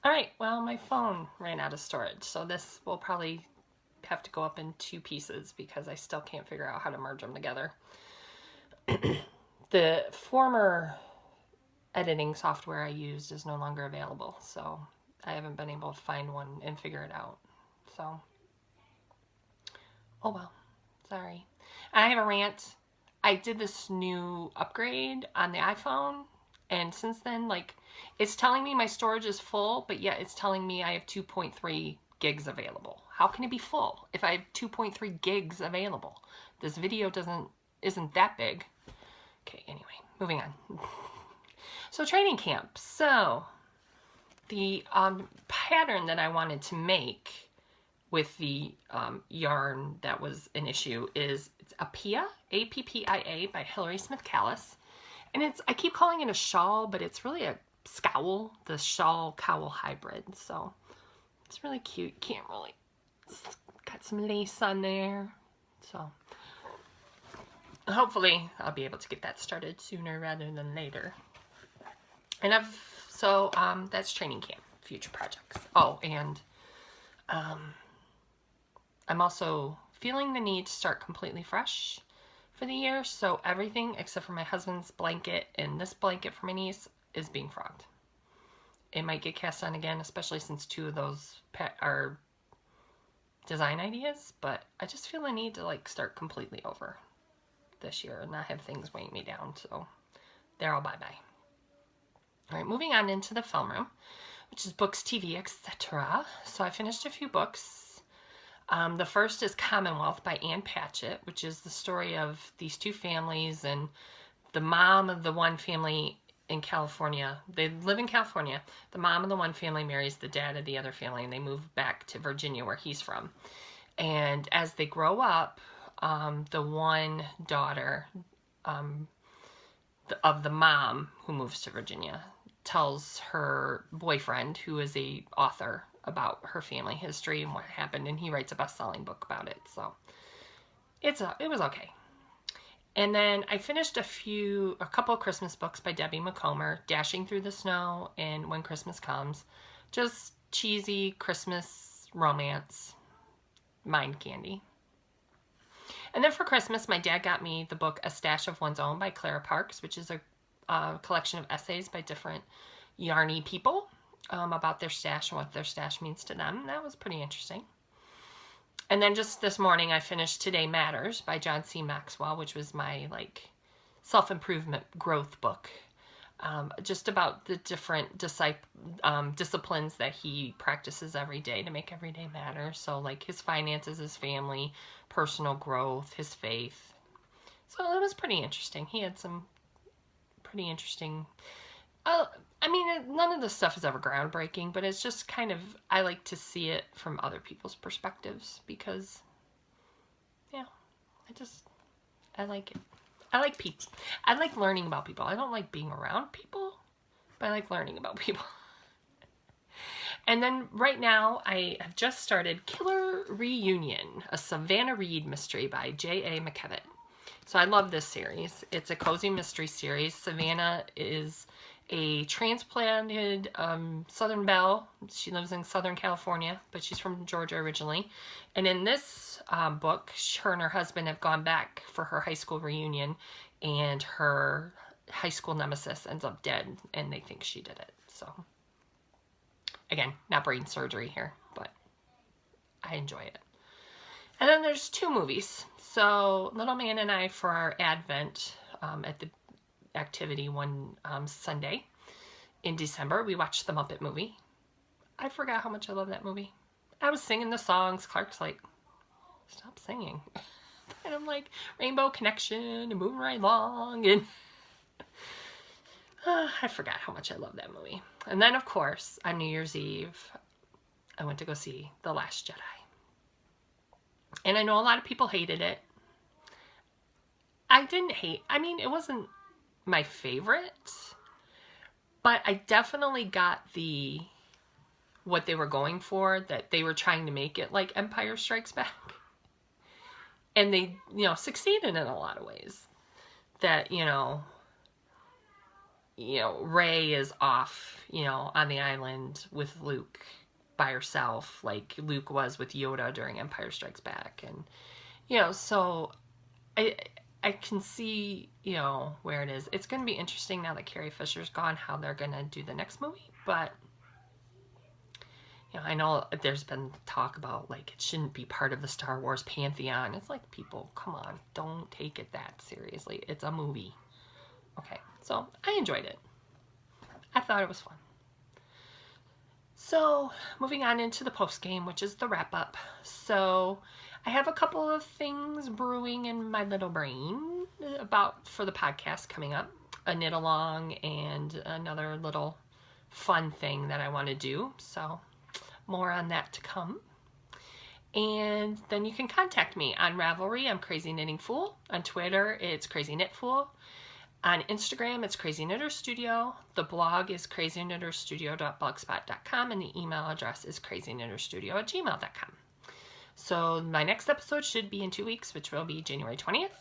All right, well, my phone ran out of storage, so this will probably have to go up in two pieces because I still can't figure out how to merge them together. The former editing software I used is no longer available, so I haven't been able to find one and figure it out. So, oh well, sorry. I have a rant. I did this new upgrade on the iPhone, and since then, like, it's telling me my storage is full, but yet it's telling me I have 2.3 gigs available. How can it be full if I have 2.3 gigs available? This video isn't that big. Okay, anyway, moving on. So training camp. So the pattern that I wanted to make with the yarn that was an issue is it's Appia, A-P-P-I-A by Hilary Smith Callis. And I keep calling it a shawl, but it's really a scowl, the shawl cowl hybrid. So it's really cute. Can't really, it's got some lace on there. So hopefully I'll be able to get that started sooner rather than later. And that's training camp, future projects. Oh, and I'm also feeling the need to start completely fresh for the year. So everything except for my husband's blanket and this blanket for my niece is being frogged. It might get cast on again, especially since two of those are design ideas, but I just feel the need to like start completely over this year and not have things weighing me down. So they're all bye-bye. All right, moving on into the film room, which is books, TV, etc. So I finished a few books. The first is Commonwealth by Ann Patchett, which is the story of these two families and the mom of the one family in California. They live in California. The mom of the one family marries the dad of the other family, and they move back to Virginia, where he's from. And as they grow up, the one daughter of the mom who moves to Virginia tells her boyfriend, who is a author, about her family history and what happened, and he writes a best-selling book about it. So it was okay. And then I finished a couple of Christmas books by Debbie Macomber, Dashing Through the Snow and When Christmas Comes. Just cheesy Christmas romance, mind candy. And then for Christmas, my dad got me the book A Stash of One's Own by Clara Parks, which is a collection of essays by different yarny people about their stash and what their stash means to them. That was pretty interesting. And then just this morning, I finished Today Matters by John C. Maxwell, which was my self-improvement growth book. Just about the different disciplines that he practices every day to make every day matter. So like his finances, his family, personal growth, his faith. So it was pretty interesting. He had some pretty interesting... none of this stuff is ever groundbreaking, but it's just kind of, I like to see it from other people's perspectives because, yeah, I like it. I like people. I like learning about people. I don't like being around people, but I like learning about people. And then right now, I have just started Killer Reunion, a Savannah Reed mystery by J.A. McKevitt. So I love this series. It's a cozy mystery series. Savannah is a transplanted Southern belle. She lives in Southern California, but she's from Georgia originally. And in this book, her and her husband have gone back for her high school reunion, and her high school nemesis ends up dead, and they think she did it. So, again, not brain surgery here, but I enjoy it. And then there's two movies. So, Little Man and I, for our Advent at the activity one Sunday in December, we watched the Muppet movie. I forgot how much I love that movie. I was singing the songs. Clark's like, stop singing. And I'm like, Rainbow Connection and moving right along. And I forgot how much I love that movie. And then, of course, on New Year's Eve, I went to go see The Last Jedi. And I know a lot of people hated it. I didn't hate, it wasn't my favorite, but I definitely got what they were going for, that they were trying to make it like Empire Strikes Back. And they, succeeded in a lot of ways. That, you know, Rey is off, you know, on the island with Luke by herself, like Luke was with Yoda during Empire Strikes Back. And, you know, so I can see, you know, where it is. It's going to be interesting now that Carrie Fisher's gone, how they're going to do the next movie. But, you know, I know there's been talk about, like, it shouldn't be part of the Star Wars pantheon. It's like, people, come on, don't take it that seriously. It's a movie. Okay, so I enjoyed it. I thought it was fun. So, moving on into the post game, which is the wrap up. So, I have a couple of things brewing in my little brain for the podcast coming up. A knit along and another little fun thing that I want to do. So, more on that to come. And then you can contact me on Ravelry. I'm Crazy Knitting Fool. On Twitter, it's Crazy Knit Fool. On Instagram, it's Crazy Knitter Studio. The blog is crazyknitterstudio.blogspot.com, and the email address is crazyknitterstudio@gmail.com. So my next episode should be in 2 weeks, which will be January 20th.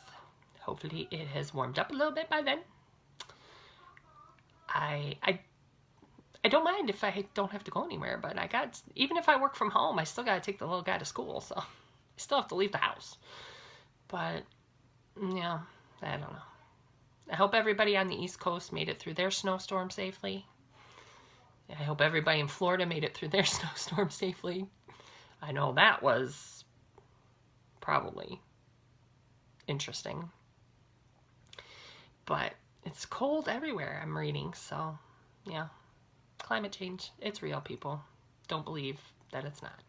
Hopefully it has warmed up a little bit by then. I don't mind if I don't have to go anywhere, but even if I work from home, I still got to take the little guy to school, so I still have to leave the house. But, yeah, I don't know. I hope everybody on the East Coast made it through their snowstorm safely. I hope everybody in Florida made it through their snowstorm safely. I know that was probably interesting. But it's cold everywhere, I'm reading, so yeah. Climate change, it's real, people. Don't believe that it's not.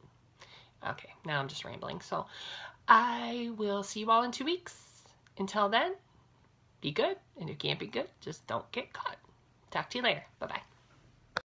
Okay, now I'm just rambling. So I will see you all in 2 weeks. Until then, be good, and if you can't be good, just don't get caught. Talk to you later. Bye-bye.